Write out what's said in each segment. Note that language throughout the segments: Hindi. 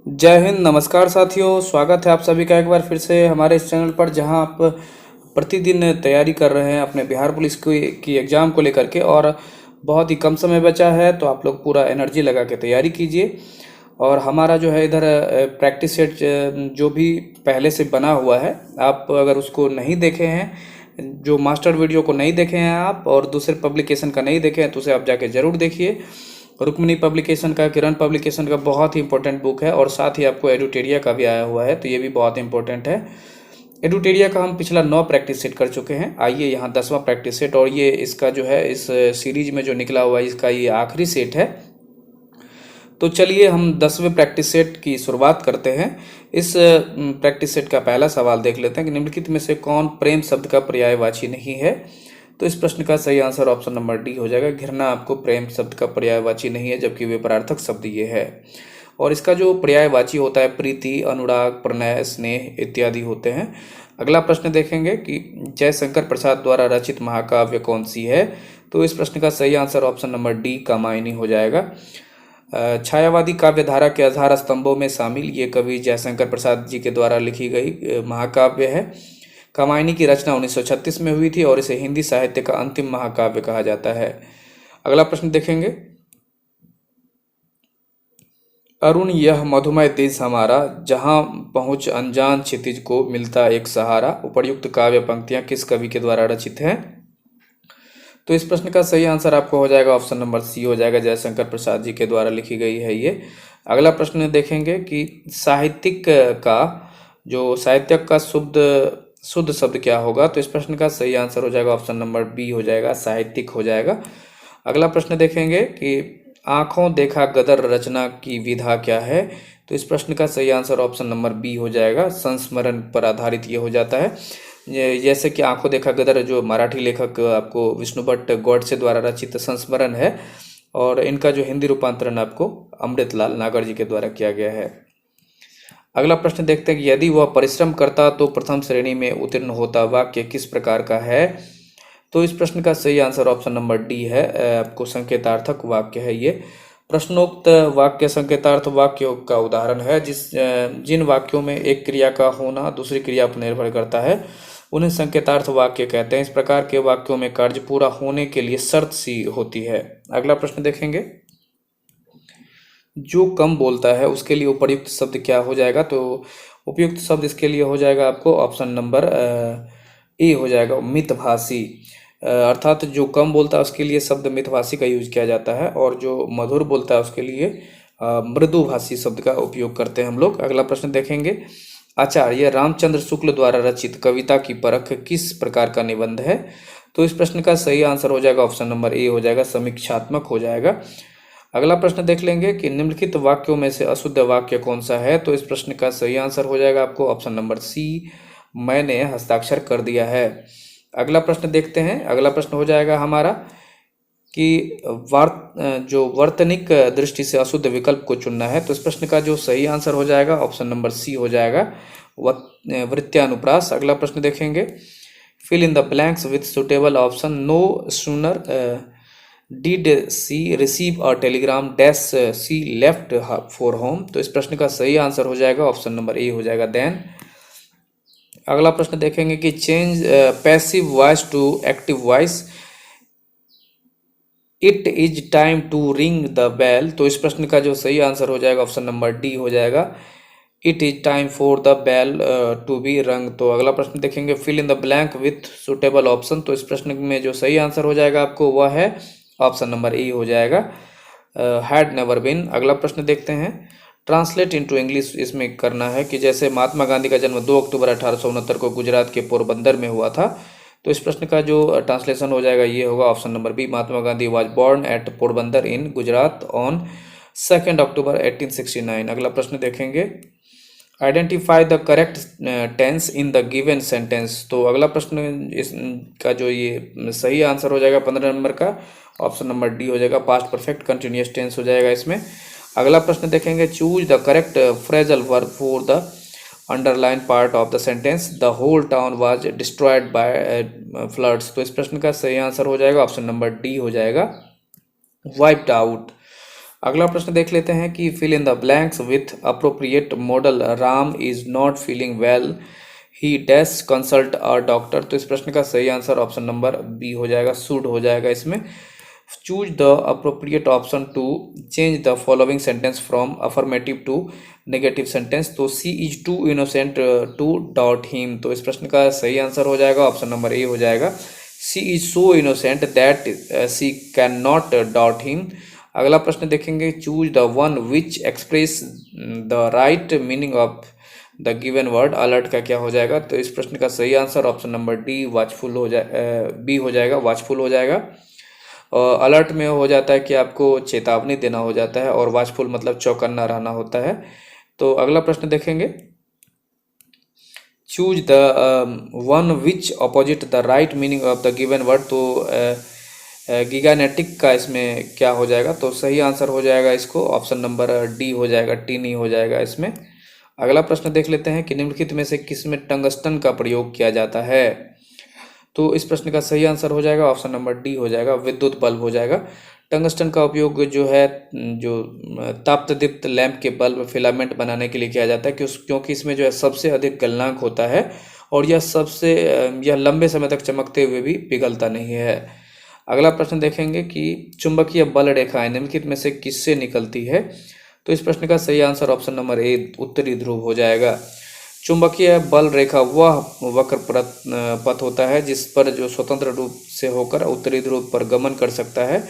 जय हिंद। नमस्कार साथियों, स्वागत है आप सभी का एक बार फिर से हमारे इस चैनल पर, जहां आप प्रतिदिन तैयारी कर रहे हैं अपने बिहार पुलिस की एग्ज़ाम को लेकर के। और बहुत ही कम समय बचा है, तो आप लोग पूरा एनर्जी लगा के तैयारी कीजिए। और हमारा जो है इधर प्रैक्टिस सेट जो भी पहले से बना हुआ है, आप अगर उसको नहीं देखे हैं, जो मास्टर वीडियो को नहीं देखे हैं आप, और दूसरे पब्लिकेशन का नहीं देखे हैं, तो उसे आप जाके ज़रूर देखिए। रुक्मिणी पब्लिकेशन का, किरण पब्लिकेशन का बहुत ही इंपॉर्टेंट बुक है। और साथ ही आपको एडुटेरिया का भी आया हुआ है, तो ये भी बहुत इंपॉर्टेंट है। एडुटेरिया का हम पिछला 9 प्रैक्टिस सेट कर चुके हैं। आइए यहाँ 10वां प्रैक्टिस सेट, और ये इसका जो है इस सीरीज में जो निकला हुआ है, इसका ये आखिरी सेट है। तो चलिए हम 10वें प्रैक्टिस सेट की शुरुआत करते हैं। इस प्रैक्टिस सेट का पहला सवाल देख लेते हैं कि निम्नलिखित में से कौन प्रेम शब्द का पर्यायवाची नहीं है। तो इस प्रश्न का सही आंसर ऑप्शन नंबर डी हो जाएगा। घृणा आपको प्रेम शब्द का पर्यायवाची नहीं है, जबकि विपरार्थक शब्द ये है। और इसका जो पर्यायवाची होता है प्रीति, अनुराग, प्रणय, स्नेह इत्यादि होते हैं। अगला प्रश्न देखेंगे कि जयशंकर प्रसाद द्वारा रचित महाकाव्य कौन सी है। तो इस प्रश्न का सही answer option number D Kamayani हो जाएगा। छायावादी काव्यधारा के आधार स्तंभों में शामिल ये कवि जयशंकर प्रसाद जी के द्वारा लिखी गई महाकाव्य है। कामायनी की रचना 1936 में हुई थी, और इसे हिंदी साहित्य का अंतिम महाकाव्य कहा जाता है। अगला प्रश्न देखेंगे। अरुण यह मधुमय देश हमारा, जहां पहुंच अनजान क्षितिज को मिलता एक सहारा। उपर्युक्त काव्य पंक्तियां किस कवि के द्वारा रचित हैं। तो इस प्रश्न का सही आंसर आपको हो जाएगा ऑप्शन नंबर सी हो जाएगा। जयशंकर प्रसाद जी के द्वारा लिखी गई है ये। अगला प्रश्न देखेंगे कि साहित्यिक का जो साहित्यक का शुद्ध शब्द क्या होगा। तो इस प्रश्न का सही आंसर हो जाएगा ऑप्शन नंबर बी हो जाएगा, साहित्यिक हो जाएगा। अगला प्रश्न देखेंगे कि आंखों देखा गदर रचना की विधा क्या है। तो इस प्रश्न का सही आंसर ऑप्शन नंबर बी हो जाएगा, संस्मरण पर आधारित ये हो जाता है। जैसे कि आंखों देखा गदर जो मराठी लेखक आपको विष्णु भट्ट गोडसे द्वारा रचित संस्मरण है, और इनका जो हिंदी रूपांतरण आपको अमृतलाल नागर जी के द्वारा किया गया है। अगला प्रश्न देखते हैं कि यदि वह परिश्रम करता तो प्रथम श्रेणी में उत्तीर्ण होता, वाक्य किस प्रकार का है। तो इस प्रश्न का सही आंसर ऑप्शन नंबर डी है, आपको संकेतार्थक वाक्य है ये। प्रश्नोक्त वाक्य संकेतार्थ वाक्यों का उदाहरण है। जिन वाक्यों में एक क्रिया का होना दूसरी क्रिया पर निर्भर करता है, उन्हें संकेतार्थ वाक्य कहते हैं। इस प्रकार के वाक्यों में कार्य पूरा होने के लिए शर्त सी होती है। अगला प्रश्न देखेंगे। जो कम बोलता है उसके लिए उपयुक्त शब्द क्या हो जाएगा। तो उपयुक्त शब्द इसके लिए हो जाएगा आपको ऑप्शन नंबर ए हो जाएगा, मितभाषी। अर्थात जो कम बोलता है उसके लिए शब्द मितभाषी का यूज किया जाता है, और जो मधुर बोलता है उसके लिए मृदुभाषी शब्द का उपयोग करते हैं हम लोग। अगला प्रश्न देखेंगे। आचार्य रामचंद्र शुक्ल द्वारा रचित कविता की परख किस प्रकार का निबंध है। तो इस प्रश्न का सही आंसर हो जाएगा ऑप्शन नंबर ए हो जाएगा, समीक्षात्मक हो जाएगा। अगला प्रश्न देख लेंगे कि निम्नलिखित वाक्यों में से अशुद्ध वाक्य कौन सा है। तो इस प्रश्न का सही आंसर हो जाएगा आपको ऑप्शन नंबर सी, मैंने हस्ताक्षर कर दिया है। अगला प्रश्न देखते हैं। अगला प्रश्न हो जाएगा हमारा कि जो वर्तनिक दृष्टि से अशुद्ध विकल्प को चुनना है। तो इस प्रश्न का जो सही आंसर हो जाएगा ऑप्शन नंबर सी हो जाएगा, वृत्यानुप्रास। अगला प्रश्न देखेंगे। Fill in the blanks with suitable option. No sooner did she receive a telegram dash she left for home. तो इस प्रश्न का सही आंसर हो जाएगा ऑप्शन नंबर ए हो जाएगा, देन। अगला प्रश्न देखेंगे कि change passive voice to active voice. It is time to ring the bell. तो इस प्रश्न का जो सही आंसर हो जाएगा ऑप्शन नंबर डी हो जाएगा, it is time for the bell to be rung. तो अगला प्रश्न देखेंगे। Fill in the blank with suitable option. तो इस प्रश्न में जो सही आंसर हो जाएगा आपको वह है ऑप्शन नंबर ए हो जाएगा, हैड नेवर बीन। अगला प्रश्न देखते हैं। ट्रांसलेट इनटू इंग्लिश इसमें करना है कि जैसे महात्मा गांधी का जन्म 2 अक्टूबर 1869 को गुजरात के पोरबंदर में हुआ था। तो इस प्रश्न का जो ट्रांसलेशन हो जाएगा ये होगा option number B, Mahatma Gandhi was born at Porbandar in Gujarat on 2 October 1869। अगला प्रश्न देखेंगे। Identify the correct tense in the given sentence. तो अगला प्रश्न इसका जो ये सही आंसर हो जाएगा 15 नंबर का ऑप्शन नंबर डी हो जाएगा, पास्ट परफेक्ट कंटिन्यूअस टेंस हो जाएगा इसमें। अगला प्रश्न देखेंगे। Choose the correct phrasal verb for the underline part of the sentence. The whole town was destroyed by floods. तो इस प्रश्न का सही आंसर हो जाएगा ऑप्शन नंबर डी हो जाएगा, वाइप्ड आउट। अगला प्रश्न देख लेते हैं कि fill in the blanks with appropriate modal. Ram is not feeling well, he dash consult a doctor. तो इस प्रश्न का सही आंसर ऑप्शन नंबर बी हो जाएगा, शुड हो जाएगा इसमें। Choose the appropriate option to change the following sentence from affirmative to negative sentence. तो she is too innocent to doubt him. तो इस प्रश्न का सही आंसर हो जाएगा ऑप्शन नंबर ए हो जाएगा, she is so innocent that she can not doubt him. अगला प्रश्न देखेंगे, choose the one which express the right meaning of the given word. Alert का क्या हो जाएगा? तो इस प्रश्न का सही answer option number D watchful हो जाए, बी हो जाएगा, वॉचफुल हो जाएगा। अलर्ट में हो जाता है कि आपको चेतावनी देना हो जाता है, और वॉचफुल मतलब चौकन्ना रहना होता है। तो अगला प्रश्न देखेंगे, choose the one which opposite the right meaning of the given word. तो गिगानेटिक का इसमें क्या हो जाएगा? तो सही आंसर हो जाएगा इसको ऑप्शन नंबर डी हो जाएगा, टी नहीं हो जाएगा इसमें। अगला प्रश्न देख लेते हैं कि निम्नलिखित में से किस में टंगस्टन का प्रयोग किया जाता है। तो इस प्रश्न का सही आंसर हो जाएगा ऑप्शन नंबर डी हो जाएगा, विद्युत बल्ब हो जाएगा। टंगस्टन का उपयोग जो है जो ताप्तदीप्त लैंप के बल्ब फिलामेंट बनाने के लिए किया जाता है, क्योंकि इसमें जो है सबसे अधिक गलनांक होता है, और यह लंबे समय तक चमकते हुए भी पिघलता नहीं है। अगला प्रश्न देखेंगे कि चुंबकीय बल रेखाएं निम्नलिखित में से किससे निकलती है। तो इस प्रश्न का सही आंसर ऑप्शन नंबर ए उत्तरी ध्रुव हो जाएगा। चुंबकीय बल रेखा वह वक्र पथ होता है जिस पर जो स्वतंत्र रूप से होकर उत्तरी ध्रुव पर गमन कर सकता है,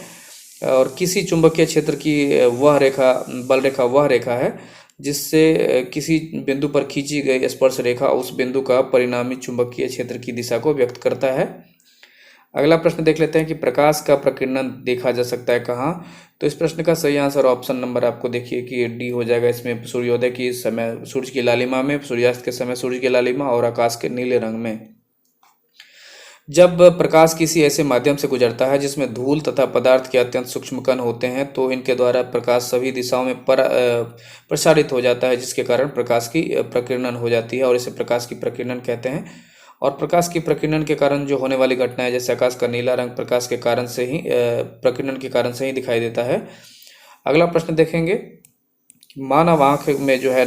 और किसी चुंबकीय क्षेत्र की वह रेखा बल रेखा वह रेखा है जिससे किसी बिंदु पर खींची गई स्पर्श रेखा उस बिंदु का परिणामी चुंबकीय क्षेत्र की दिशा को व्यक्त करता है। अगला प्रश्न देख लेते हैं कि प्रकाश का प्रकीर्णन देखा जा सकता है कहाँ। तो इस प्रश्न का सही आंसर ऑप्शन नंबर आपको देखिए कि डी हो जाएगा इसमें, सूर्योदय की समय सूर्य की लालिमा में, सूर्यास्त के समय सूर्य की लालिमा, और आकाश के नीले रंग में। जब प्रकाश किसी ऐसे माध्यम से गुजरता है जिसमें धूल तथा पदार्थ के अत्यंत सूक्ष्म कण होते हैं, तो इनके द्वारा प्रकाश सभी दिशाओं में प्रसारित हो जाता है, जिसके कारण प्रकाश की प्रकीर्णन हो जाती है, और इसे प्रकाश की प्रकीर्णन कहते हैं। और प्रकाश की प्रकीर्णन के कारण जो होने वाली घटनाएं, जैसे आकाश का नीला रंग प्रकाश के कारण से ही प्रकीर्णन के कारण से ही दिखाई देता है। अगला प्रश्न देखेंगे, मानव आँख में जो है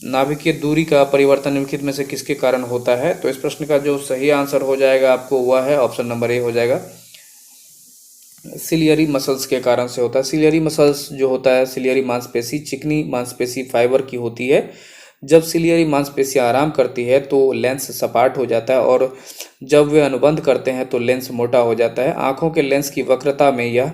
नाभिकीय दूरी का परिवर्तन निम्नलिखित में से किसके कारण होता है। तो इस प्रश्न का जो सही आंसर हो जाएगा आपको वह है ऑप्शन नंबर ए हो जाएगा, सिलियरी मसल्स के कारण से होता है। सिलियरी मसल्स जो होता है, सिलियरी मांसपेशी चिकनी मांसपेशी फाइबर की होती है। जब सिलियरी मांसपेशियां आराम करती है तो लेंस सपाट हो जाता है, और जब वे अनुबंध करते हैं तो लेंस मोटा हो जाता है। आंखों के लेंस की वक्रता में यह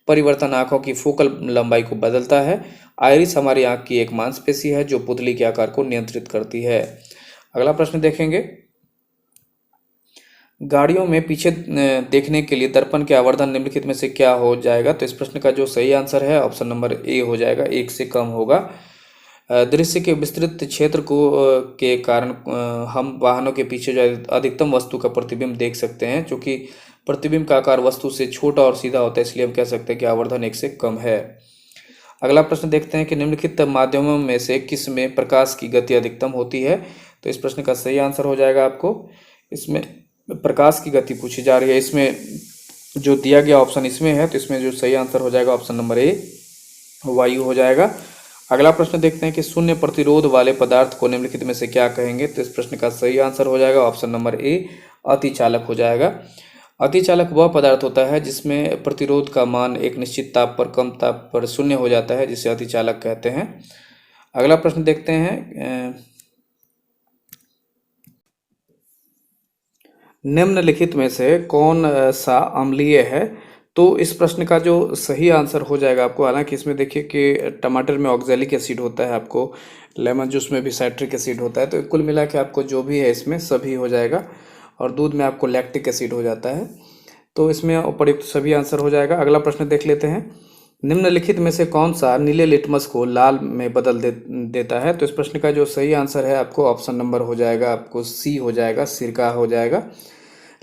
परिवर्तन आंखों की फोकल लंबाई को बदलता है। आइरिस हमारी आंख की एक मांसपेशी है जो पुतली के आकार को नियंत्रित करती है। अगला प्रश्न देखेंगे, गाड़ियों में पीछे देखने के लिए दर्पण के आवर्धन निम्नलिखित में से क्या हो जाएगा। तो इस प्रश्न का जो सही आंसर है ऑप्शन नंबर ए हो जाएगा, एक से कम होगा। दृश्य के विस्तृत क्षेत्र के कारण हम वाहनों के पीछे जो अधिकतम वस्तु का प्रतिबिंब देख सकते हैं। चूंकि प्रतिबिंब का आकार वस्तु से छोटा और सीधा होता है, इसलिए हम कह सकते हैं कि आवर्धन एक से कम है। अगला प्रश्न देखते हैं कि निम्नलिखित माध्यमों में से किस में प्रकाश की गति अधिकतम होती है। तो इस प्रश्न का सही आंसर हो जाएगा आपको, इसमें प्रकाश की गति पूछी जा रही है, इसमें जो दिया गया ऑप्शन इसमें है, तो इसमें जो सही आंसर हो जाएगा ऑप्शन नंबर ए वायु हो जाएगा। अगला प्रश्न देखते हैं कि शून्य प्रतिरोध वाले पदार्थ को निम्नलिखित में से क्या कहेंगे। तो इस प्रश्न का सही आंसर हो जाएगा ऑप्शन नंबर ए अतिचालक हो जाएगा। अतिचालक वह पदार्थ होता है जिसमें प्रतिरोध का मान एक निश्चित ताप पर कम ताप पर शून्य हो जाता है, जिसे अतिचालक कहते हैं। अगला प्रश्न देखते हैं, निम्नलिखित में से कौन सा अम्लीय है। तो इस प्रश्न का जो सही आंसर हो जाएगा आपको, हालांकि इसमें देखिए कि टमाटर में ऑक्जेलिक एसिड होता है, आपको लेमन जूस में भी साइट्रिक एसिड होता है, तो कुल मिला के आपको जो भी है इसमें सभी हो जाएगा, और दूध में आपको लैक्टिक एसिड हो जाता है, तो इसमें उपयुक्त सभी आंसर हो जाएगा। अगला प्रश्न देख लेते हैं, निम्नलिखित में से कौन सा नीले लिटमस को लाल में बदल देता है। तो इस प्रश्न का जो सही आंसर है आपको ऑप्शन नंबर हो जाएगा आपको सी हो जाएगा, सिरका हो जाएगा।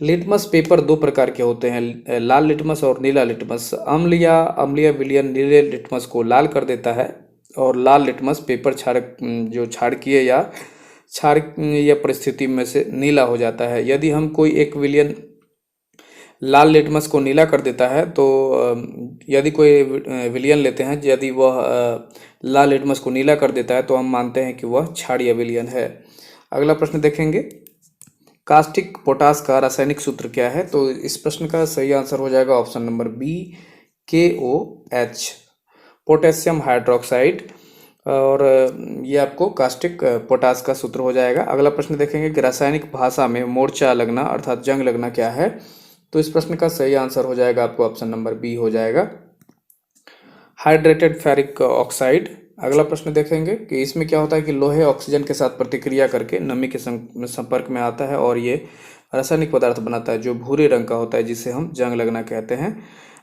लिटमस पेपर दो प्रकार के होते हैं, लाल लिटमस और नीला लिटमस। अम्लीय विलयन नीले लिटमस को लाल कर देता है, और लाल लिटमस पेपर क्षारकीय या क्षारीय परिस्थिति में से नीला हो जाता है। यदि हम कोई एक विलयन लाल लिटमस को नीला कर देता है। तो यदि कोई विलियन लेते हैं, यदि वह लाल लिटमस को नीला कर देता है तो हम मानते हैं कि वह क्षारीय विलियन है। अगला प्रश्न देखेंगे, कास्टिक पोटास का रासायनिक सूत्र क्या है? तो इस प्रश्न का सही आंसर हो जाएगा option number B, KOH, potassium hydroxide. और ये आपको कास्टिक पोटास का सूत्र हो जाएगा। अगला प्रश्न देखेंगे कि रासायनिक भाषा में मोर्चा लगना अर्थात जंग लगना क्या है? तो इस प्रश्न का सही आंसर हो जाएगा आपको ऑप्शन नंबर बी हो जाएगा, हाइड्रेटेड फेरिक ऑक्साइड। अगला प्रश्न देखेंगे कि इसमें क्या होता है कि लोहे ऑक्सीजन के साथ प्रतिक्रिया करके नमी के संपर्क में आता है और ये रासायनिक पदार्थ बनाता है जो भूरे रंग का होता है, जिसे हम जंग लगना कहते हैं।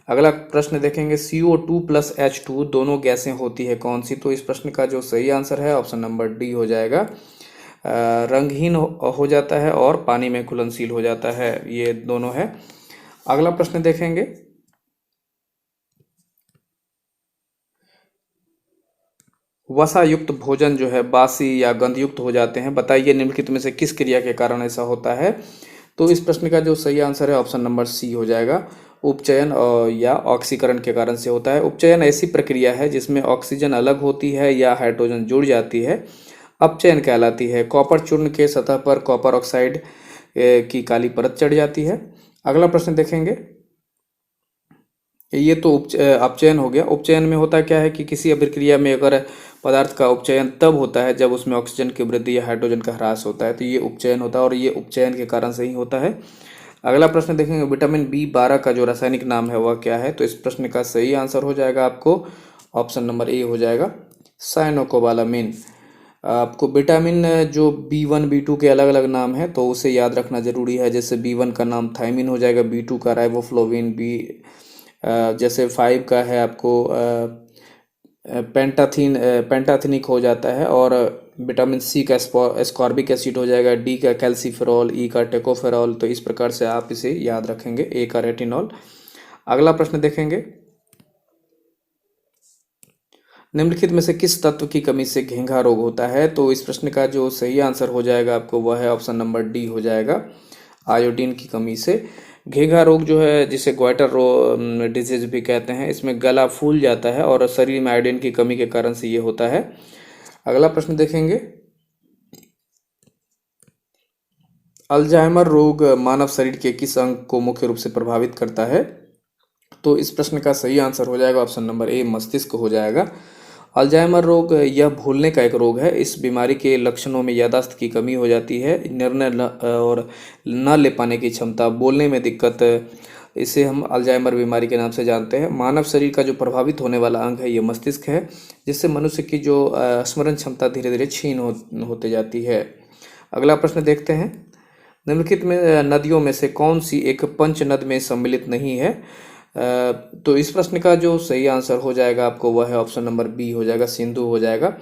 अगला प्रश्न देखेंगे, CO2 प्लस H2 दोनों गैसें होती है कौन सी? तो इस प्रश्न का जो सही आंसर है ऑप्शन नंबर डी हो जाएगा, रंगहीन हो जाता है और पानी में घुलनशील हो जाता है, ये दोनों है। अगला प्रश्न देखेंगे, वसा युक्त भोजन जो है बासी या गंधयुक्त हो जाते हैं, बताइए निम्नलिखित में से किस क्रिया के कारण ऐसा होता है? तो इस प्रश्न का जो सही आंसर है ऑप्शन नंबर सी हो जाएगा, उपचयन या ऑक्सीकरण के कारण से होता है। उपचयन ऐसी प्रक्रिया है जिसमें ऑक्सीजन अलग होती है या हाइड्रोजन जुड़ जाती है, अपचयन कहलाती है। कॉपर चूर्ण के सतह पर कॉपर ऑक्साइड की काली परत चढ़ जाती है। अगला प्रश्न देखेंगे, ये तो अपचयन हो गया। उपचयन में होता क्या है कि किसी अभिक्रिया में अगर पदार्थ का उपचयन तब होता है जब उसमें ऑक्सीजन की वृद्धि या हाइड्रोजन का ह्रास होता है, तो ये उपचयन होता है और ये उपचयन के कारण से ही होता है। अगला प्रश्न देखेंगे, विटामिन B12 का जो रासायनिक नाम है वह क्या है? तो इस प्रश्न का सही आंसर हो जाएगा आपको ऑप्शन नंबर ए हो जाएगा, साइनोकोबालामिन। आपको विटामिन जो B1 B2 के अलग अलग नाम है तो उसे याद रखना जरूरी है। जैसे B1 का नाम थायमिन हो जाएगा, B2 का राइबोफ्लोविन, जैसे 5 का है आपको पेंटाथिनिक हो जाता है, और विटामिन C का एस्कॉर्बिक एसिड हो जाएगा, D का कैल्सीफेरॉल, E का टेकोफेरॉल। तो इस प्रकार से आप इसे याद रखेंगे, A का रेटिनॉल। अगला प्रश्न देखेंगे, निम्नलिखित में से किस तत्व की कमी से घेंघा रोग होता है? तो इस प्रश्न का जो सही आंसर हो जाएगा आपको वह है ऑप्शन नंबर डी हो जाएगा, आयोडीन की कमी से। घेंघा रोग जो है जिसे ग्वाइटर डिजीज भी कहते हैं, इसमें गला फूल जाता है और शरीर में आयोडीन की कमी के कारण से ये होता है। अगला प्रश्न देखेंगे, अल्जाइमर रोग मानव शरीर के किस अंग को मुख्य रूप से प्रभावित करता है? तो इस प्रश्न का सही आंसर हो जाएगा ऑप्शन नंबर ए, मस्तिष्क हो जाएगा। अल्जाइमर रोग यह भूलने का एक रोग है। इस बीमारी के लक्षणों में याददाश्त की कमी हो जाती है, निर्णय और न ले पाने की क्षमता, बोलने में दिक्कत, इसे हम अल्जाइमर बीमारी के नाम से जानते हैं। मानव शरीर का जो प्रभावित होने वाला अंग है ये मस्तिष्क है, जिससे मनुष्य की जो स्मरण क्षमता धीरे धीरे छीन होते जाती है। अगला प्रश्न देखते हैं, निम्नलिखित में नदियों में से कौन सी एक पंच नद में सम्मिलित नहीं है? तो इस प्रश्न का जो सही आंसर हो जाएगा आपको वह है ऑप्शन नंबर बी हो जाएगा, सिंधु हो जाएगा।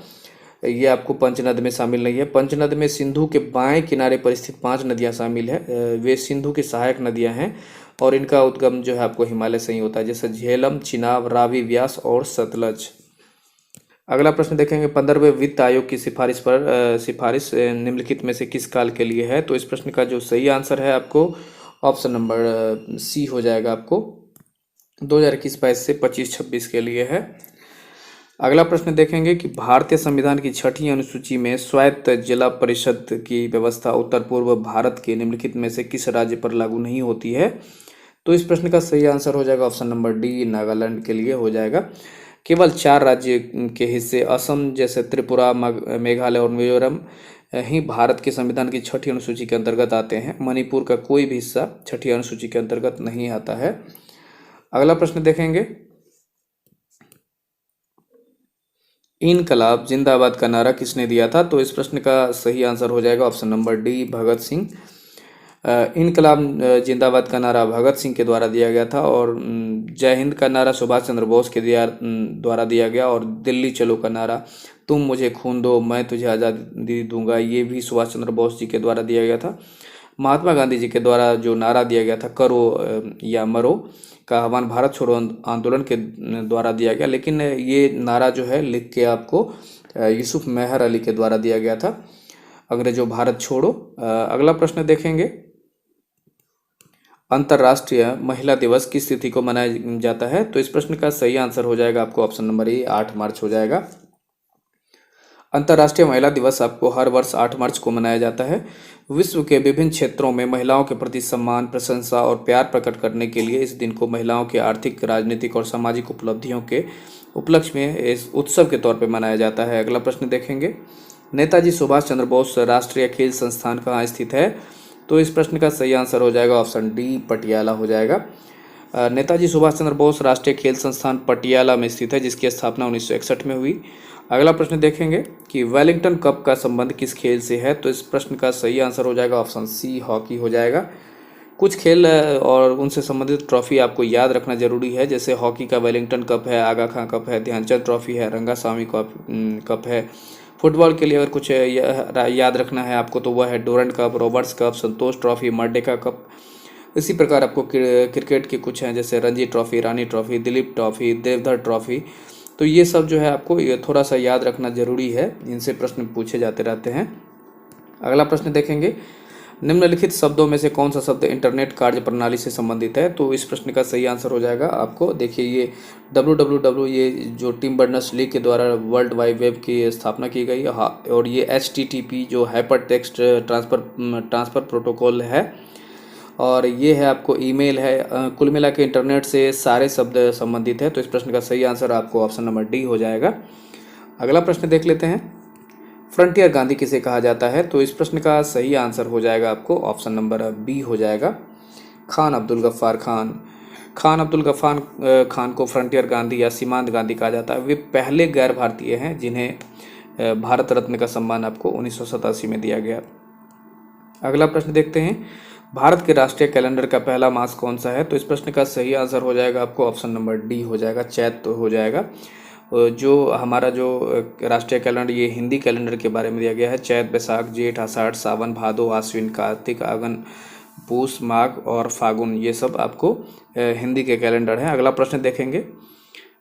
ये आपको पंचनद में शामिल नहीं है। पंचनद में सिंधु के बाएं किनारे पर स्थित 5 नदियां शामिल है। वे सिंधु की सहायक नदियां हैं और इनका उद्गम जो है आपको हिमालय से ही होता है, जैसे झेलम, चिनाब, रावी, व्यास और सतलज। अगला प्रश्न देखेंगे, 15वें वित्त आयोग की सिफारिश निम्नलिखित में से किस काल के लिए है? तो इस प्रश्न का जो सही आंसर है आपको ऑप्शन नंबर सी हो जाएगा, आपको 2021-22 से 25-26 के लिए है। अगला प्रश्न देखेंगे कि भारतीय संविधान की 6ठी अनुसूची में स्वायत्त जिला परिषद की व्यवस्था उत्तर पूर्व भारत के निम्नलिखित में से किस राज्य पर लागू नहीं होती है? तो इस प्रश्न का सही आंसर हो जाएगा ऑप्शन नंबर डी, नागालैंड के लिए हो जाएगा। केवल 4 राज्य के हिस्से असम, जैसे त्रिपुरा, मेघालय और मिजोरम ही भारत के संविधान की 6ठी अनुसूची के अंतर्गत आते हैं। मणिपुर का कोई भी हिस्सा 6ठी अनुसूची के अंतर्गत नहीं आता है। अगला प्रश्न देखेंगे, इनकलाब जिंदाबाद का नारा किसने दिया था? तो इस प्रश्न का सही आंसर हो जाएगा option number D, Bhagat Singh. इनकलाब जिंदाबाद का नारा भगत सिंह के द्वारा दिया गया था, और जय हिंद का नारा सुभाष चंद्र बोस के द्वारा दिया गया, और दिल्ली चलो का नारा तुम मुझे खून दो मैं तुझे आज़ादी दूंगा, ये भी सुभाष चंद्र बोस जी के द्वारा दिया गया था। महात्मा गांधी जी के द्वारा जो नारा दिया गया था करो या मरो का आह्वान भारत छोड़ो आंदोलन के द्वारा दिया गया, लेकिन ये नारा जो है लिख के आपको यूसुफ मेहर अली के द्वारा दिया गया था, अंग्रेजों भारत छोड़ो। अगला प्रश्न देखेंगे, अंतर्राष्ट्रीय महिला दिवस किस तिथि को मनाया जाता है? तो इस प्रश्न का सही आंसर हो जाएगा आपको ऑप्शन नंबर ए 8 मार्च हो जाएगा। अंतर्राष्ट्रीय महिला दिवस आपको हर वर्ष 8 मार्च को मनाया जाता है। विश्व के विभिन्न क्षेत्रों में महिलाओं के प्रति सम्मान, प्रशंसा और प्यार प्रकट करने के लिए इस दिन को महिलाओं के आर्थिक, राजनीतिक और सामाजिक उपलब्धियों के उपलक्ष्य में इस उत्सव के तौर पर मनाया जाता है। अगला प्रश्न देखेंगे, नेताजी सुभाष चंद्र बोस राष्ट्रीय खेल संस्थान कहाँ स्थित है? तो इस प्रश्न का सही आंसर हो जाएगा ऑप्शन डी पटियाला हो जाएगा। नेताजी सुभाष चंद्र बोस राष्ट्रीय खेल संस्थान पटियाला में स्थित है, जिसकी स्थापना 1961 में हुई। अगला प्रश्न देखेंगे कि वेलिंगटन कप का संबंध किस खेल से है? तो इस प्रश्न का सही आंसर हो जाएगा ऑप्शन सी हॉकी हो जाएगा। कुछ खेल और उनसे संबंधित ट्रॉफी आपको याद रखना जरूरी है, जैसे हॉकी का वेलिंगटन कप है, आगा खां कप है, ध्यानचंद ट्रॉफी है, रंगास्वामी कप है। फुटबॉल के लिए अगर कुछ याद रखना है आपको तो वह है Durand cup, Roberts cup, Santosh trophy, Merdeka cup. इसी प्रकार आपको क्रिकेट के कुछ हैं, जैसे Ranji trophy, Rani trophy, Duleep trophy, Deodhar trophy. तो ये सब जो है आपको ये थोड़ा सा याद रखना जरूरी है, इनसे प्रश्न पूछे जाते रहते हैं। अगला प्रश्न देखेंगे, निम्नलिखित शब्दों में से कौन सा शब्द इंटरनेट कार्य प्रणाली से संबंधित है? तो इस प्रश्न का सही आंसर हो जाएगा आपको, देखिए ये www ये जो टिम बर्नर्स-ली के द्वारा वर्ल्ड वाइड वेब की स्थापना की गई, और ये HTTP जो हाइपर टेक्स्ट ट्रांसफ़र प्रोटोकॉल है, और ये है आपको ईमेल है। कुल मिला के इंटरनेट से सारे शब्द संबंधित है। तो इस प्रश्न का सही आंसर आपको ऑप्शन नंबर डी हो जाएगा। अगला प्रश्न देख लेते हैं, फ्रंटियर गांधी किसे कहा जाता है? तो इस प्रश्न का सही आंसर हो जाएगा आपको ऑप्शन नंबर बी हो जाएगा, खान अब्दुल गफ्फार खान। खान अब्दुल गफ्फार खान को फ्रंटियर गांधी या सीमांत गांधी कहा जाता है। वे पहले गैर भारतीय हैं जिन्हें भारत रत्न का सम्मान आपको 1987 में दिया गया। अगला प्रश्न देखते हैं, भारत के राष्ट्रीय कैलेंडर का पहला मास कौन सा है? तो इस प्रश्न का सही आंसर हो जाएगा आपको ऑप्शन नंबर डी हो जाएगा, चैत्र हो जाएगा। जो हमारा जो राष्ट्रीय कैलेंडर ये हिंदी कैलेंडर के बारे में दिया गया है। चैत, बैसाख, जेठ, आषाढ़, सावन, भादो, आश्विन, कार्तिक, अगन, पूस, माघ और फागुन, ये सब आपको हिंदी के कैलेंडर हैं। अगला प्रश्न देखेंगे,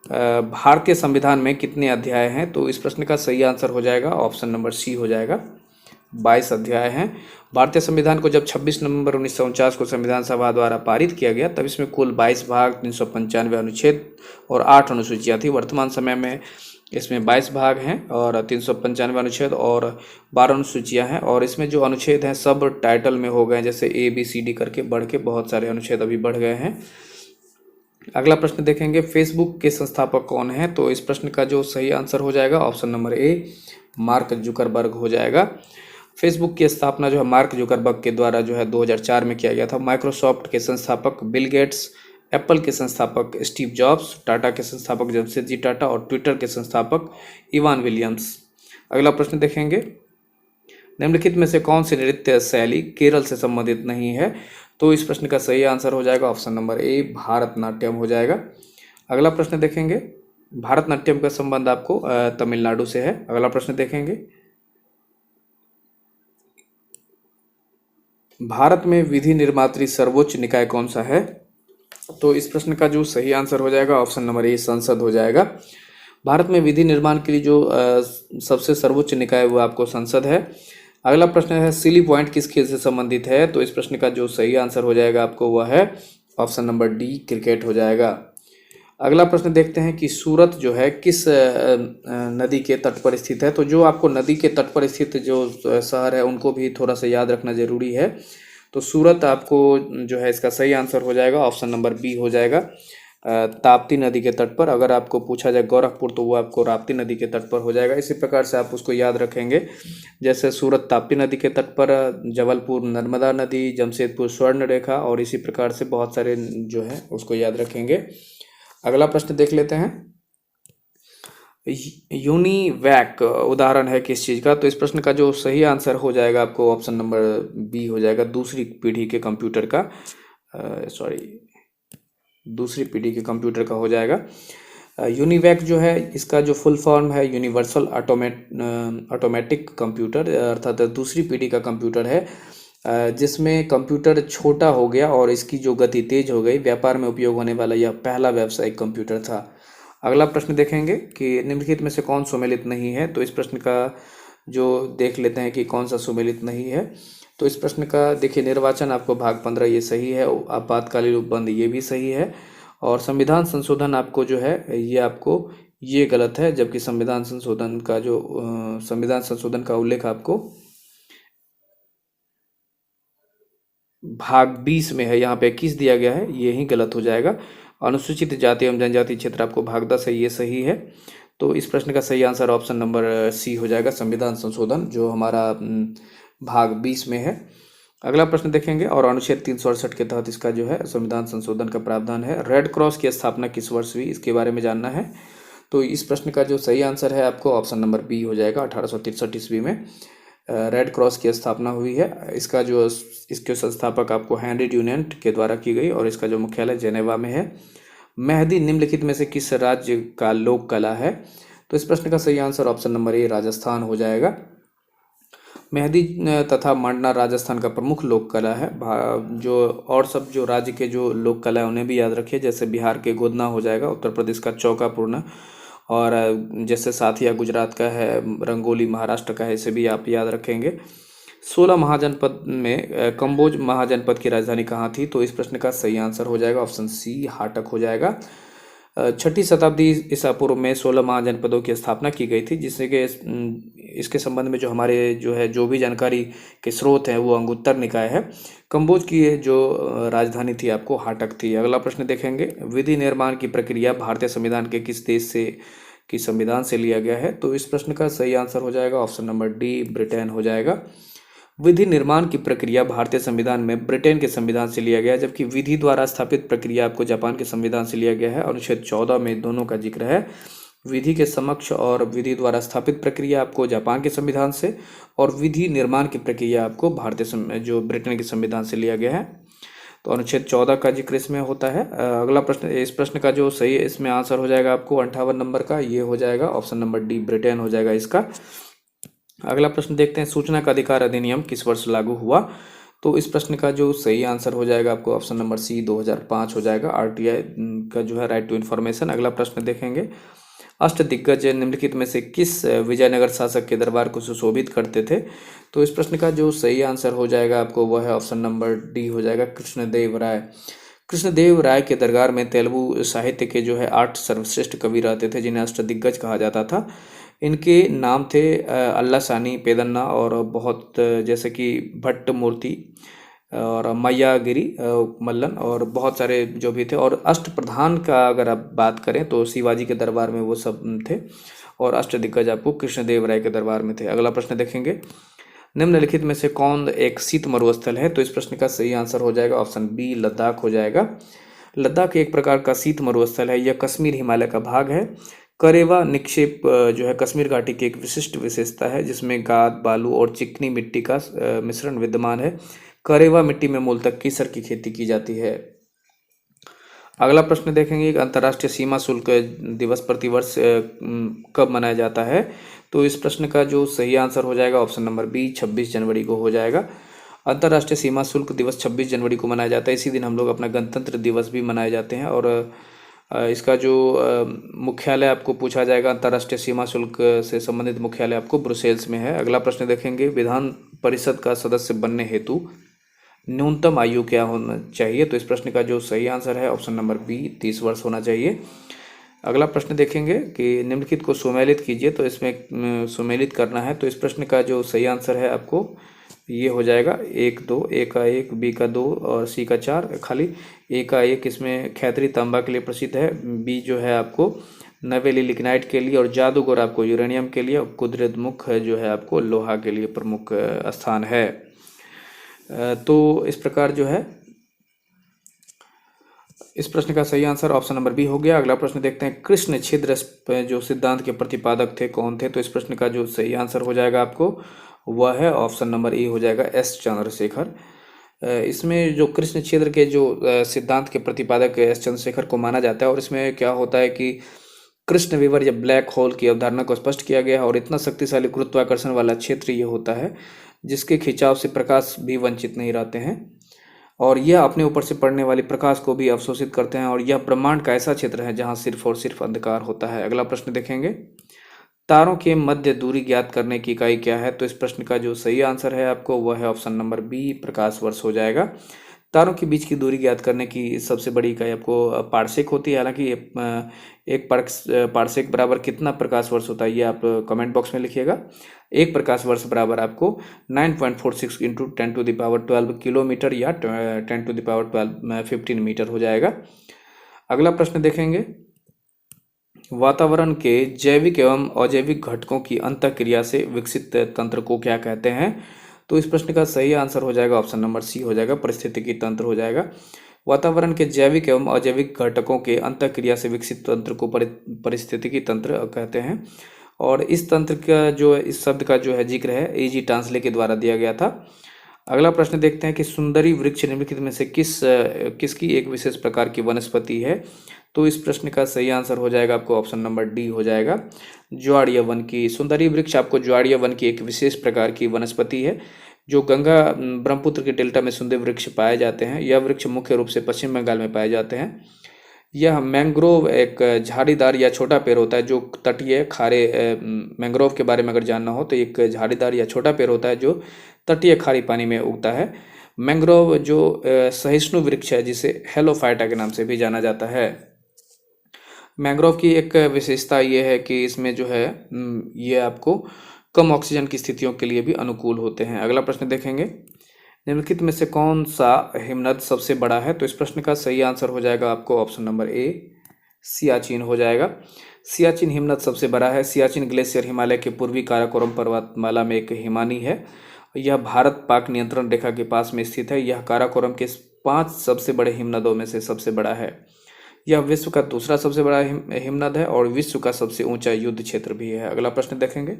भारतीय संविधान में कितने अध्याय हैं? तो इस प्रश्न का सही आंसर हो जाएगा ऑप्शन नंबर सी हो जाएगा, 22 अध्याय हैं। भारतीय संविधान को जब 26 नवंबर 1949 को संविधान सभा द्वारा पारित किया गया, तब इसमें कुल 22 भाग, 395 अनुच्छेद और 8 अनुसूचियाँ थी। वर्तमान समय में इसमें 22 भाग हैं और 395 अनुच्छेद और 12 अनुसूचियाँ हैं, और इसमें जो अनुच्छेद हैं सब टाइटल में हो गए, जैसे ABCD करके बढ़ के बहुत सारे अनुच्छेद अभी बढ़ गए हैं। अगला प्रश्न देखेंगे, फेसबुक के संस्थापक कौन है? तो इस प्रश्न का जो सही आंसर हो जाएगा ऑप्शन नंबर ए मार्क जुकरबर्ग हो जाएगा। फेसबुक की स्थापना जो है मार्क जुकरबर्ग के द्वारा जो है 2004 में किया गया था। माइक्रोसॉफ्ट के संस्थापक बिल गेट्स, एप्पल के संस्थापक स्टीव जॉब्स, टाटा के संस्थापक जमशेदजी टाटा और ट्विटर के संस्थापक इवान विलियम्स। अगला प्रश्न देखेंगे, निम्नलिखित में से कौन सी नृत्य शैली केरल से संबंधित नहीं है? तो इस प्रश्न का सही आंसर हो जाएगा ऑप्शन नंबर ए भारतनाट्यम हो जाएगा। अगला प्रश्न देखेंगे, भारतनाट्यम का संबंध आपको तमिलनाडु से है। अगला प्रश्न देखेंगे, भारत में विधि निर्मात्री सर्वोच्च निकाय कौन सा है? तो इस प्रश्न का जो सही आंसर हो जाएगा ऑप्शन नंबर ए संसद हो जाएगा। भारत में विधि निर्माण के लिए जो सबसे सर्वोच्च निकाय वो आपको संसद है। अगला प्रश्न है, सिली पॉइंट किस खेल से संबंधित है? तो इस प्रश्न का जो सही आंसर हो जाएगा आपको वह है ऑप्शन नंबर डी क्रिकेट हो जाएगा। अगला प्रश्न देखते हैं कि सूरत जो है किस नदी के तट पर स्थित है? तो जो आपको नदी के तट पर स्थित जो शहर है उनको भी थोड़ा सा याद रखना जरूरी है। तो सूरत आपको जो है इसका सही आंसर हो जाएगा ऑप्शन नंबर बी हो जाएगा, ताप्ती नदी के तट पर। अगर आपको पूछा जाए गोरखपुर तो वो आपको राप्ती नदी के तट पर हो जाएगा। इसी प्रकार से आप उसको याद रखेंगे, जैसे सूरत ताप्ती नदी के तट पर, जबलपुर नर्मदा नदी, जमशेदपुर स्वर्ण रेखा, और इसी प्रकार से बहुत सारे जो है उसको याद रखेंगे। अगला प्रश्न देख लेते हैं, यूनिवैक उदाहरण है किस चीज़ का? तो इस प्रश्न का जो सही आंसर हो जाएगा आपको ऑप्शन नंबर बी हो जाएगा, दूसरी पीढ़ी के कंप्यूटर का, दूसरी पीढ़ी के कंप्यूटर का हो जाएगा। यूनिवैक जो है इसका जो फुल फॉर्म है यूनिवर्सल ऑटोमेटिक कंप्यूटर, अर्थात दूसरी पीढ़ी का कंप्यूटर है, जिसमें कंप्यूटर छोटा हो गया और इसकी जो गति तेज हो गई। व्यापार में उपयोग होने वाला यह पहला व्यावसायिक कंप्यूटर था। अगला प्रश्न देखेंगे कि निम्नलिखित में से कौन सुमेलित नहीं है? तो इस प्रश्न का जो देख लेते हैं कि कौन सा सुमेलित नहीं है। तो इस प्रश्न का देखिए, निर्वाचन आपको भाग 15 ये सही है, आपातकालीन उपबंध ये भी सही है, और संविधान संशोधन आपको जो है ये आपको ये गलत है, जबकि संविधान संशोधन का उल्लेख आपको भाग 20 में है, यहाँ पे 21 दिया गया है, ये ही गलत हो जाएगा। अनुसूचित जाति एवं जनजाति क्षेत्र आपको भाग 10 है, ये सही है। तो इस प्रश्न का सही आंसर ऑप्शन नंबर सी हो जाएगा, संविधान संशोधन जो हमारा भाग 20 में है। अगला प्रश्न देखेंगे, और अनुच्छेद 368 के तहत इसका जो है संविधान संशोधन का प्रावधान है। रेड क्रॉस की स्थापना किस वर्ष हुई, इसके बारे में जानना है। तो इस प्रश्न का जो सही आंसर है आपको ऑप्शन नंबर बी हो जाएगा, 1863 ईस्वी में रेड क्रॉस की स्थापना हुई है। इसके संस्थापक आपको हेनरी ड्यूनेंट के द्वारा की गई, और इसका जो मुख्यालय जेनेवा में है। मेहंदी निम्नलिखित में से किस राज्य का लोक कला है। तो इस प्रश्न का सही आंसर ऑप्शन नंबर ए, राजस्थान हो जाएगा। मेहंदी तथा मांडना राजस्थान का प्रमुख लोक कला है। सब जो राज्य के जो लोक कला है उन्हें भी याद रखिए, जैसे बिहार के गोदना हो जाएगा, उत्तर प्रदेश का चौका पूर्णा, और जैसे साथिया गुजरात का है, रंगोली महाराष्ट्र का है, इसे भी आप याद रखेंगे। 16 महाजनपद में कंबोज महाजनपद की राजधानी कहाँ थी। तो इस प्रश्न का सही आंसर हो जाएगा ऑप्शन सी, हाटक हो जाएगा। 6ठी शताब्दी ईसा पूर्व में 16 महाजनपदों की स्थापना की गई थी, जिससे कि इसके संबंध में जो भी जानकारी के स्रोत हैं वो अंगुत्तर निकाय है। कंबोज की जो राजधानी थी आपको हाटक थी। अगला प्रश्न देखेंगे, विधि निर्माण की प्रक्रिया भारतीय संविधान के किस देश की संविधान से लिया गया है। तो इस प्रश्न का सही आंसर हो जाएगा ऑप्शन नंबर डी, ब्रिटेन हो जाएगा। विधि निर्माण की प्रक्रिया भारतीय संविधान में ब्रिटेन के संविधान से लिया गया, जबकि विधि द्वारा स्थापित प्रक्रिया आपको जापान के संविधान से लिया गया है। अनुच्छेद 14 में दोनों का जिक्र है, विधि के समक्ष और विधि द्वारा स्थापित प्रक्रिया आपको जापान के संविधान से, और विधि निर्माण की प्रक्रिया आपको जो ब्रिटेन के संविधान से लिया गया है। तो अनुच्छेद 14 का जिक्र इसमें होता है। अगला प्रश्न, इस प्रश्न का जो सही है इसमें आंसर हो जाएगा आपको 58 नंबर का, ये हो जाएगा ऑप्शन नंबर डी, ब्रिटेन हो जाएगा इसका। अगला प्रश्न देखते हैं, सूचना का अधिकार अधिनियम किस वर्ष लागू हुआ। तो इस प्रश्न का जो सही आंसर हो जाएगा आपको ऑप्शन नंबर सी, 2005 हो जाएगा। आरटीआई का जो है राइट टू इन्फॉर्मेशन। अगला प्रश्न देखेंगे, अष्टदिग्गज निम्नलिखित में से किस विजयनगर शासक के दरबार को सुशोभित करते थे। तो इस प्रश्न का जो सही आंसर हो जाएगा आपको वह है ऑप्शन नंबर डी हो जाएगा, कृष्णदेव राय। कृष्णदेव राय के दरबार में तेलुगु साहित्य के जो है 8 सर्वश्रेष्ठ कवि रहते थे, जिन्हें अष्टदिग्गज कहा जाता था। इनके नाम थे अल्लासानी, पेदन्ना, और बहुत जैसे कि भट्ट मूर्ति और मैयागिरी मल्लन, और बहुत सारे जो भी थे। और अष्टप्रधान का अगर आप बात करें तो शिवाजी के दरबार में वो सब थे, और अष्टदिग्गज आपको कृष्णदेव राय के दरबार में थे। अगला प्रश्न देखेंगे, निम्नलिखित में से कौन एक शीत मरुस्थल है। तो इस प्रश्न का सही आंसर हो जाएगा ऑप्शन बी, लद्दाख हो जाएगा। लद्दाख एक प्रकार का शीत मरुस्थल है, यह कश्मीर हिमालय का भाग है। करेवा निक्षेप जो है कश्मीर घाटी की एक विशिष्ट विशेषता है, जिसमें गाद, बालू और चिकनी मिट्टी का मिश्रण विद्यमान है। करेवा मिट्टी में मूलतः केसर की खेती की जाती है। अगला प्रश्न देखेंगे, अंतर्राष्ट्रीय सीमा शुल्क दिवस प्रतिवर्ष कब मनाया जाता है। तो इस प्रश्न का जो सही आंसर हो जाएगा ऑप्शन नंबर बी, 26 जनवरी को हो जाएगा। अंतर्राष्ट्रीय सीमा शुल्क दिवस 26 जनवरी को मनाया जाता है। इसी दिन हम लोग अपना गणतंत्र दिवस भी मनाए जाते हैं, और इसका जो मुख्यालय आपको पूछा जाएगा, अंतर्राष्ट्रीय सीमा शुल्क से संबंधित मुख्यालय आपको ब्रुसेल्स में है। अगला प्रश्न देखेंगे, विधान परिषद का सदस्य बनने हेतु न्यूनतम आयु क्या होना चाहिए। तो इस प्रश्न का जो सही आंसर है ऑप्शन नंबर बी, 30 वर्ष होना चाहिए। अगला प्रश्न देखेंगे कि निम्नलिखित को सुमेलित कीजिए। तो इसमें सुमेलित करना है। तो इस प्रश्न का जो सही आंसर है आपको ये हो जाएगा 1, 2, ए का 1, बी का 2 और सी का 4। खाली ए का 1 इसमें खैतरी तांबा के लिए प्रसिद्ध है, बी जो है आपको नवेली लिग्नाइट के लिए, और जादूगर आपको यूरेनियम के लिए, और कुदरत मुख जो है आपको लोहा के लिए प्रमुख स्थान है। तो इस प्रकार जो है इस प्रश्न का सही आंसर ऑप्शन नंबर बी हो गया। अगला प्रश्न देखते हैं, कृष्ण छिद्र जो सिद्धांत के प्रतिपादक थे कौन थे। तो इस प्रश्न का जो सही आंसर हो जाएगा आपको वह है ऑप्शन नंबर ए हो जाएगा, एस चंद्रशेखर। इसमें जो कृष्ण छिद्र के जो सिद्धांत के प्रतिपादक एस चंद्रशेखर को माना जाता है, और इसमें क्या होता है कि कृष्ण विवर या ब्लैक होल की अवधारणा को स्पष्ट किया गया है, और इतना शक्तिशाली गुरुत्वाकर्षण वाला क्षेत्र ये होता है जिसके खिंचाव से प्रकाश भी वंचित नहीं रहते हैं, और यह अपने ऊपर से पड़ने वाली प्रकाश को भी अवशोषित करते हैं, और यह ब्रह्मांड का ऐसा क्षेत्र है जहां सिर्फ और सिर्फ अंधकार होता है। अगला प्रश्न देखेंगे, तारों के मध्य दूरी ज्ञात करने की इकाई क्या है? तो इस प्रश्न का जो सही आंसर है आपको वह है ऑप्शन नंबर बी, प्रकाश वर्ष हो जाएगा। तारों के बीच की दूरी ज्ञात करने की सबसे बड़ी इकाई आपको पारसेक होती है। हालांकि एक पारसेक बराबर कितना प्रकाश वर्ष होता है ये आप कमेंट बॉक्स में लिखिएगा। एक प्रकाश वर्ष बराबर आपको 9.46 इंटू 10⁻12 किलोमीटर या 10⁻12 15 मीटर हो जाएगा। अगला प्रश्न देखेंगे, वातावरण के जैविक एवं अजैविक घटकों की अंतःक्रिया से विकसित तंत्र को क्या कहते हैं? तो इस प्रश्न का सही आंसर हो जाएगा ऑप्शन नंबर सी हो जाएगा, पारिस्थितिकी तंत्र हो जाएगा। वातावरण के जैविक एवं अजैविक घटकों के अंतःक्रिया से विकसित तंत्र को पारिस्थितिकी तंत्र कहते हैं। और इस तंत्र का जो इस शब्द का जो है जिक्र है एजी टांसले के द्वारा दिया गया था। अगला प्रश्न देखते हैं कि सुंदरी वृक्ष निम्नलिखित में से किसकी एक विशेष प्रकार की वनस्पति है? तो इस प्रश्न का सही आंसर हो जाएगा आपको ऑप्शन नंबर डी हो जाएगा, ज्वारीय वन की। सुंदरी वृक्ष आपको ज्वारीय वन की एक विशेष प्रकार की वनस्पति है जो गंगा ब्रह्मपुत्र के डेल्टा में सुंदर वृक्ष पाए जाते हैं। यह वृक्ष मुख्य रूप से पश्चिम बंगाल में पाए जाते हैं। यह मैंग्रोव एक झाड़ीदार या छोटा पेड़ होता है जो तटीय खारे मैंग्रोव के बारे में अगर जानना हो तो एक झाड़ीदार या छोटा पेड़ होता है जो तटीय खारी पानी में उगता है। मैंग्रोव जो सहिष्णु वृक्ष है जिसे हेलोफाइटा के नाम से भी जाना जाता है। मैंग्रोव की एक विशेषता ये है कि इसमें जो है ये आपको कम ऑक्सीजन की स्थितियों के लिए भी अनुकूल होते हैं। अगला प्रश्न देखेंगे, निम्नलिखित में से कौन सा हिमनद सबसे बड़ा है? तो इस प्रश्न का सही आंसर हो जाएगा आपको ऑप्शन नंबर ए, सियाचिन हो जाएगा। सियाचिन हिमनद सबसे बड़ा है। सियाचिन ग्लेशियर हिमालय के पूर्वी काराकोरम पर्वतमाला में एक हिमानी है। यह भारत पाक नियंत्रण रेखा के पास में स्थित है। यह काराकोरम के 5 सबसे बड़े हिमनदों में से सबसे बड़ा है। यह विश्व का दूसरा सबसे बड़ा हिमनद है और विश्व का सबसे ऊंचा युद्ध क्षेत्र भी है। अगला प्रश्न देखेंगे,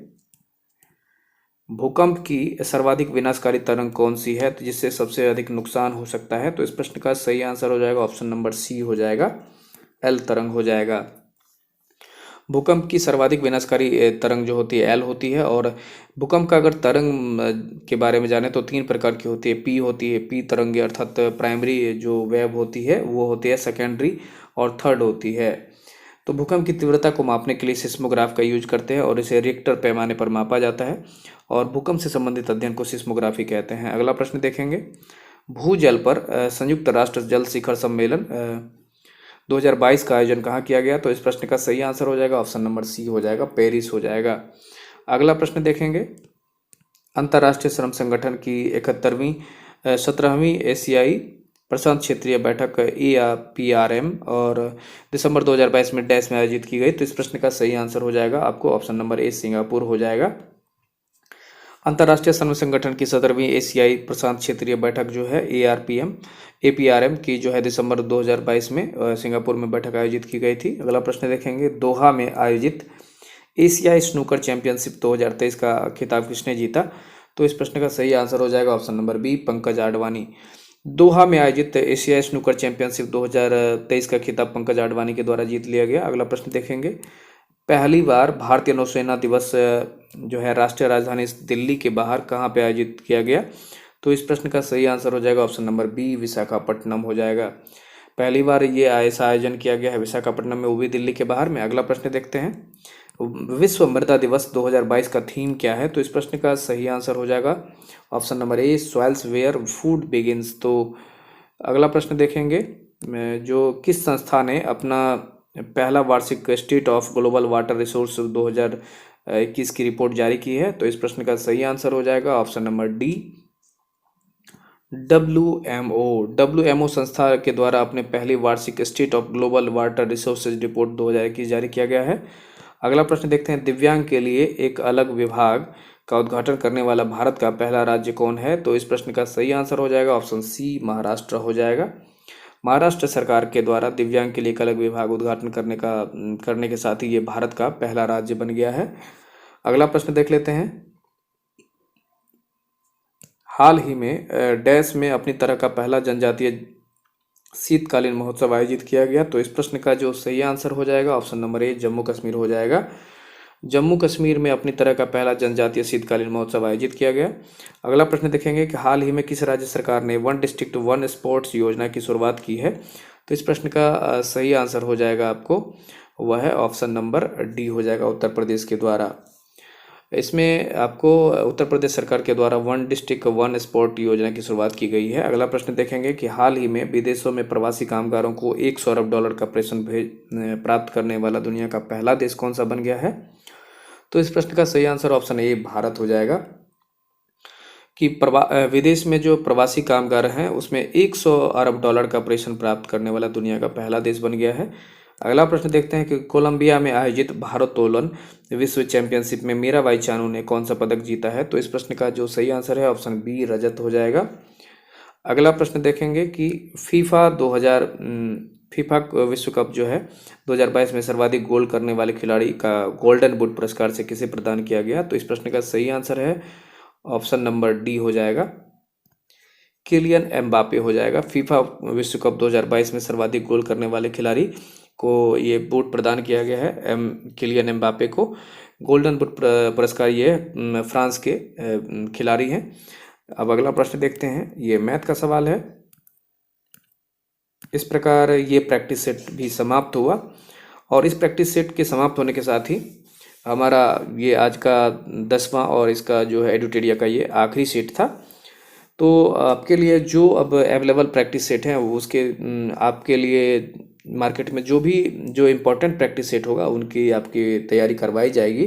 भूकंप की सर्वाधिक विनाशकारी तरंग कौन सी है तो जिससे सबसे अधिक नुकसान हो सकता है? तो इस प्रश्न का सही आंसर हो जाएगा ऑप्शन नंबर सी हो जाएगा, एल तरंग हो जाएगा। भूकंप की सर्वाधिक विनाशकारी तरंग जो होती है एल होती है। और भूकंप का अगर तरंग के बारे में जाने तो 3 प्रकार की होती है। पी होती है, पी तरंगे अर्थात प्राइमरी जो वेव होती है वो होती है, सेकेंडरी और थर्ड होती है। तो भूकंप की तीव्रता को मापने के लिए सिस्मोग्राफ का यूज करते हैं और इसे रिक्टर पैमाने पर मापा जाता है और भूकंप से संबंधित अध्ययन को सिस्मोग्राफी कहते हैं। अगला प्रश्न देखेंगे, भूजल पर संयुक्त राष्ट्र जल शिखर सम्मेलन 2022 का आयोजन कहाँ किया गया? तो इस प्रश्न का सही आंसर हो जाएगा ऑप्शन नंबर सी हो जाएगा, पेरिस हो जाएगा। अगला प्रश्न देखेंगे, अंतर्राष्ट्रीय श्रम संगठन की 71वीं 17वीं एशियाई प्रशांत क्षेत्रीय बैठक APRM और दिसंबर 2022 में डैश में आयोजित की गई। तो इस प्रश्न का सही आंसर हो जाएगा आपको ऑप्शन नंबर ए, सिंगापुर हो जाएगा। अंतर्राष्ट्रीय श्रम संगठन की 17वीं एशियाई प्रशांत क्षेत्रीय बैठक जो है APRM की जो है दिसंबर 2022 में सिंगापुर में बैठक आयोजित की गई थी। अगला प्रश्न देखेंगे, दोहा में आयोजित एशियाई स्नूकर चैंपियनशिप 2023 का खिताब किसने जीता? तो इस प्रश्न का सही आंसर हो जाएगा option number B, Pankaj Advani. Doha में आयोजित एशियाई स्नूकर चैंपियनशिप 2023 का खिताब पंकज आडवाणी के द्वारा जीत लिया गया। अगला प्रश्न देखेंगे, पहली बार भारतीय नौसेना दिवस जो है राष्ट्रीय राजधानी दिल्ली के बाहर कहाँ पे आयोजित किया गया? तो इस प्रश्न का सही आंसर हो जाएगा ऑप्शन नंबर बी, विशाखापट्टनम हो जाएगा। पहली बार ये ऐसा आयोजन किया गया है विशाखापट्टनम में, वो भी दिल्ली के बाहर में। अगला प्रश्न देखते हैं, विश्व मृदा दिवस 2022 का थीम क्या है? तो इस प्रश्न का सही आंसर हो जाएगा option number A, soils where food begins. तो अगला प्रश्न देखेंगे, जो किस संस्था ने अपना पहला वार्षिक state of global water resource 2021 की रिपोर्ट जारी की है? तो इस प्रश्न का सही आंसर हो जाएगा ऑप्शन नंबर डी, WMO संस्था के द्वारा अपने पहली वार्षिक state of global water resources report 2021 जारी किया गया है। अगला प्रश्न देखते हैं, दिव्यांग के लिए एक अलग विभाग का उद्घाटन करने वाला भारत का पहला राज्य कौन है? तो इस प्रश्न का सही आंसर हो जाएगा ऑप्शन सी, महाराष्ट्र हो जाएगा। महाराष्ट्र सरकार के द्वारा दिव्यांग के लिए एक अलग विभाग उद्घाटन करने के साथ ही ये भारत का पहला राज्य बन गया है। अगला प्रश्न देख लेते हैं, हाल ही में डैश में अपनी तरह का पहला जनजातीय शीतकालीन महोत्सव आयोजित किया गया। तो इस प्रश्न का जो सही आंसर हो जाएगा ऑप्शन नंबर ए, जम्मू कश्मीर हो जाएगा। जम्मू कश्मीर में अपनी तरह का पहला जनजातीय शीतकालीन महोत्सव आयोजित किया गया। अगला प्रश्न देखेंगे कि हाल ही में किस राज्य सरकार ने 1 डिस्ट्रिक्ट 1 स्पोर्ट्स योजना की शुरुआत की है? तो इस प्रश्न का सही आंसर हो जाएगा आपको वह है ऑप्शन नंबर डी हो जाएगा, उत्तर प्रदेश के द्वारा। इसमें आपको उत्तर प्रदेश सरकार के द्वारा वन डिस्ट्रिक्ट वन स्पॉट योजना की शुरुआत की गई है। अगला प्रश्न देखेंगे कि हाल ही में विदेशों में प्रवासी कामगारों को $100 अरब का प्रेषण प्राप्त करने वाला दुनिया का पहला देश कौन सा बन गया है? तो इस प्रश्न का सही आंसर ऑप्शन ए भारत हो जाएगा कि विदेश में जो प्रवासी कामगार हैं उसमें $100 अरब का प्रेषण प्राप्त करने वाला दुनिया का पहला देश बन गया है। अगला प्रश्न देखते हैं कि कोलंबिया में आयोजित भारोत्तोलन विश्व चैंपियनशिप में मीराबाई चानू ने कौन सा पदक जीता है? तो इस प्रश्न का जो सही आंसर है ऑप्शन बी रजत हो जाएगा। अगला प्रश्न देखेंगे कि फीफा विश्व कप जो है 2022 में सर्वाधिक गोल करने वाले खिलाड़ी का गोल्डन बूट पुरस्कार से किसे प्रदान किया गया? तो इस प्रश्न का सही आंसर है ऑप्शन नंबर डी हो जाएगा, किलियन एम्बापे हो जाएगा। फीफा विश्व कप 2022 में सर्वाधिक गोल करने वाले खिलाड़ी को ये बूट प्रदान किया गया है, किलियन एम्बापे को। गोल्डन बूट पुरस्कार ये फ्रांस के खिलाड़ी हैं। अब अगला प्रश्न देखते हैं, ये मैथ का सवाल है। इस प्रकार ये प्रैक्टिस सेट भी समाप्त हुआ और इस प्रैक्टिस सेट के समाप्त होने के साथ ही हमारा ये आज का 10वां और इसका जो है एडुटेरिया का ये आखिरी सेट था। तो आपके लिए जो अब अवेलेबल प्रैक्टिस सेट हैं वो उसके आपके लिए मार्केट में जो इम्पोर्टेंट प्रैक्टिस सेट होगा उनकी आपकी तैयारी करवाई जाएगी।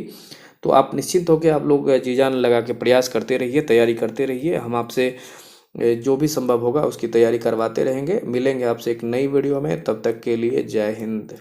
तो आप निश्चिंत होकर आप लोग जी जान लगा के प्रयास करते रहिए, तैयारी करते रहिए। हम आपसे जो भी संभव होगा उसकी तैयारी करवाते रहेंगे। मिलेंगे आपसे एक नई वीडियो में, तब तक के लिए जय हिंद।